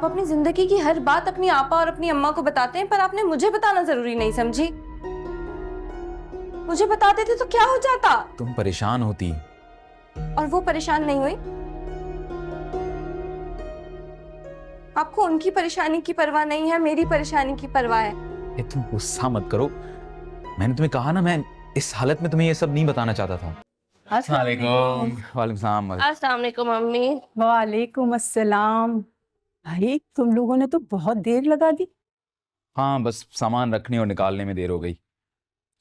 आप अपनी जिंदगी की हर बात अपनी आपा और अपनी अम्मा को बताते हैं, पर आपने मुझे बताना जरूरी नहीं समझी। मुझे बताते थे तो क्या हो जाता? तुम परेशान होती और वो परेशान नहीं हुई। आपको उनकी परेशानी की परवाह नहीं है, मेरी परेशानी की परवाह है। ये तुम गुस्सा मत करो। मैंने तुम्हें कहा ना, मैं इस हालत में तुम्हें ये सब नहीं बताना चाहता था। वालेकुम सलाम। अस्सलाम वालेकुम मम्मी। वालेकुम अस्सलाम। भाई तुम लोगों ने तो बहुत देर लगा दी। हाँ, बस सामान रखने और निकालने में देर हो गई।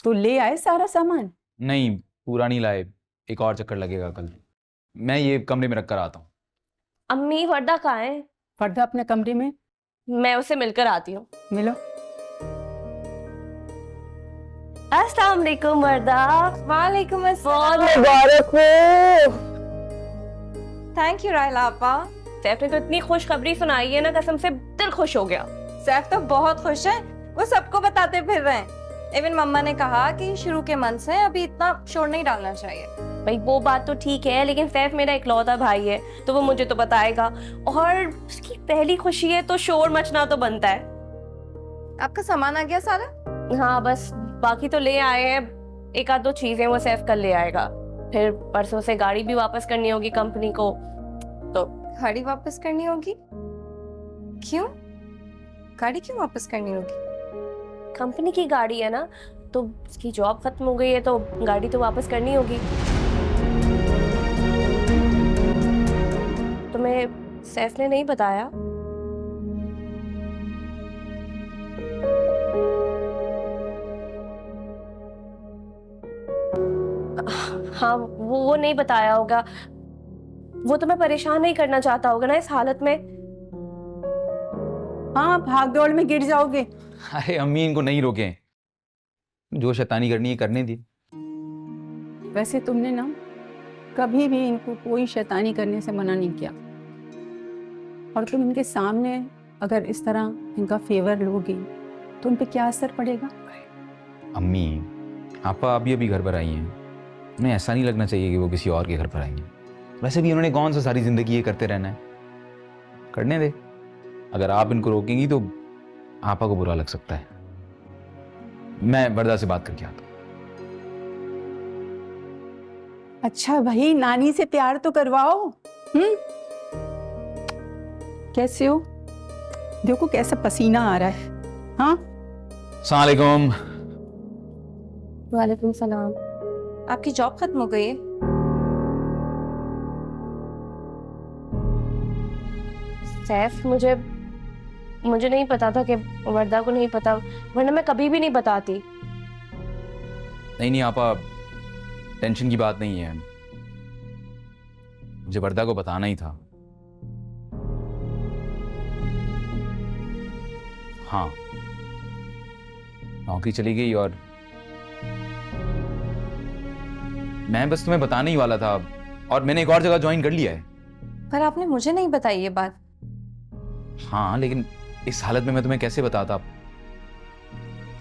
तो ले आए सारा सामान? नहीं, पूरा नहीं लाए, एक और चक्कर लगेगा कल। मैं ये कमरे में रख कर आता हूँ। अम्मी वर्दा कहाँ है? पर्दा अपने कमरे में। मैं उससे मिलकर आती हूँ। मिलो। अस्सलाम वालेकुम वर्दा। वालेकुम अस्सलाम। मुबारक हो। थैंक यू रायला आपा। सैफ ने तो इतनी खुशखबरी सुनाई है ना, कसम से दिल खुश हो गया। सैफ तो बहुत खुश है, वो सबको बताते फिर रहे हैं। इवन मम्मा ने कहा कि शुरू के मन से अभी इतना शोर नहीं डालना चाहिए। भाई वो बात तो ठीक है, लेकिन सैफ मेरा इकलौता भाई है तो वो मुझे तो बताएगा, और उसकी पहली खुशी है तो शोर मचना तो बनता है। आपका सामान आ गया सारा? हाँ, बस बाकी तो ले आए हैं, एक आध दो चीजें वो सैफ कल ले आएगा। फिर परसों से गाड़ी भी वापस करनी होगी कंपनी को। तो गाड़ी वापस करनी होगी? क्यों? गाड़ी क्यों वापस करनी होगी? कंपनी की गाड़ी है ना, तो उसकी जॉब खत्म हो गई है तो गाड़ी तो वापस करनी होगी। तुम्हें सैफ ने नहीं बताया? हाँ, वो नहीं बताया होगा। वो तुम्हें परेशान नहीं करना चाहता होगा ना इस हालत में। हाँ, भाग दौड़ में गिर जाओगे। अरे अम्मी, इनको नहीं रोकें, जो शैतानी करनी है करने दी। वैसे तुमने ना कभी भी इनको कोई शैतानी करने से मना नहीं किया, और तुम इनके सामने अगर इस तरह इनका फेवर लोगी तो उन पे क्या असर पड़ेगा? अम्मी, आपा अभी अभी घर पर आई हैं, उन्हें ऐसा नहीं लगना चाहिए कि वो किसी और के घर पर आई हैं। वैसे भी उन्होंने कौन सा सारी जिंदगी ये करते रहना है, करने दे। अगर आप इनको रोकेंगी तो आपा को बुरा लग सकता है। मैं वर्दा से बात करके आता हूँ। अच्छा भाई, नानी से प्यार तो करवाओ। कैसे हो? देखो कैसा पसीना आ रहा है। हाँ, अस्सलाम वालेकुम। वालेकुम सलाम। आपकी जॉब खत्म हो गई है? सैफ, मुझे नहीं पता था कि वर्दा को नहीं पता, वरना मैं कभी भी नहीं बताती। नहीं आपा, टेंशन की बात नहीं है, मुझे वर्दा को बताना ही था। हाँ, नौकरी चली गई और मैं बस तुम्हें बताने ही वाला था, और मैंने एक और जगह ज्वाइन कर लिया है। पर आपने मुझे नहीं बताई ये बात। हाँ, लेकिन इस हालत में मैं तुम्हें कैसे बताता,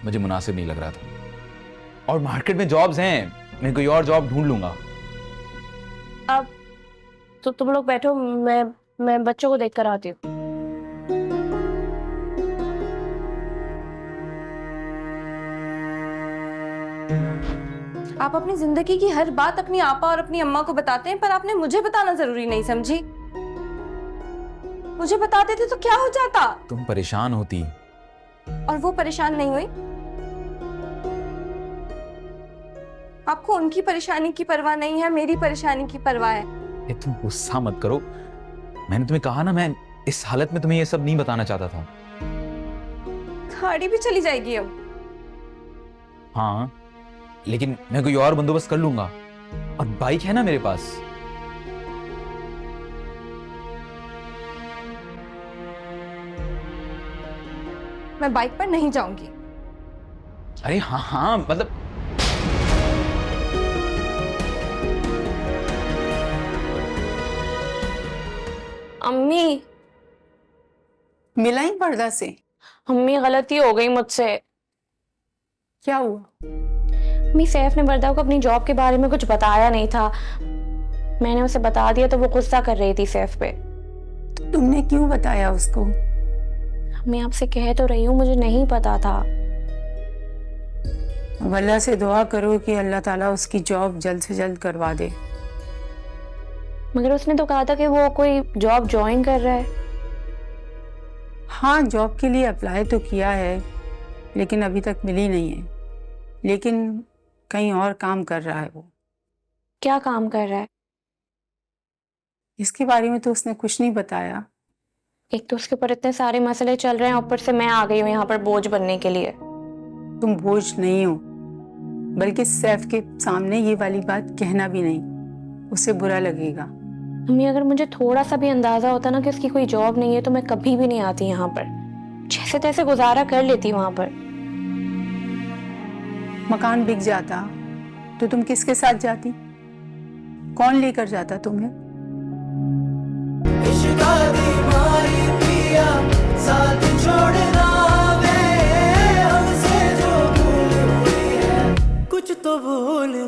मुझे मुनासिब नहीं लग रहा था। और मार्केट में जॉब्स हैं, मैं कोई और जॉब ढूंढ लूंगा। अब तो तुम लोग बैठो, मैं बच्चों को देख कर आती हूँ। आप अपनी जिंदगी की हर बात अपनी आपा और अपनी अम्मा को बताते हैं, पर आपने मुझे बताना जरूरी नहीं समझी। मुझे बताते थे तो क्या हो जाता? तुम परेशान होती। और वो परेशान नहीं हुई। आपको उनकी परेशानी की परवाह नहीं है, मेरी परेशानी की परवाह है। ये तुम गुस्सा मत करो। मैंने तुम्हें कहा ना, मैं इस हालत में तुम्हें ये सब नहीं बताना चाहता था। गाड़ी भी चली जाएगी अब। हाँ, लेकिन मैं कोई और बंदोबस्त कर लूंगा, और बाइक है ना मेरे पास। मैं बाइक पर नहीं जाऊंगी। अरे हाँ हाँ, मतलब अम्मी, मिला ही पर्दा से? अम्मी गलती हो गई मुझसे। क्या हुआ? अम्मी, सैफ ने वर्दा को अपनी जॉब के बारे में कुछ बताया नहीं था। मैंने उसे बता दिया तो वो गुस्सा कर रही थी सैफ पे। तुमने क्यों बताया उसको? मैं आपसे कह तो रही हूँ, मुझे नहीं पता था। अब अल्लाह से दुआ करो कि अल्लाह ताला उसकी जॉब जल्द से जल्द करवा दे। मगर उसने तो कहा था कि वो कोई जॉब ज्वाइन कर रहा है। हाँ, जॉब के लिए अप्लाई तो किया है, लेकिन अभी तक मिली नहीं है। लेकिन कहीं और काम कर रहा है वो। क्या काम कर रहा है? इसके बारे में तो उसने कुछ नहीं बताया। एक तो उसके ऊपर इतने सारे मसले चल रहे हैं, ऊपर से मैं आ गई हूँ यहाँ पर बोझ बनने के लिए। तुम बोझ नहीं हो, बल्कि सैफ के सामने ये वाली बात कहना भी नहीं, उसे बुरा लगेगा। मम्मी, अगर मुझे थोड़ा सा भी अंदाजा होता ना कि उसकी कोई जॉब नहीं है तो मैं कभी भी नहीं आती यहाँ पर। जैसे तैसे गुजारा कर लेती वहां पर। मकान बिक जाता तो तुम किसके साथ जाती? कौन लेकर जाता तुम्हें? साथ छोड़ना वे हमसे जो भूल हुई है, कुछ तो भूलना।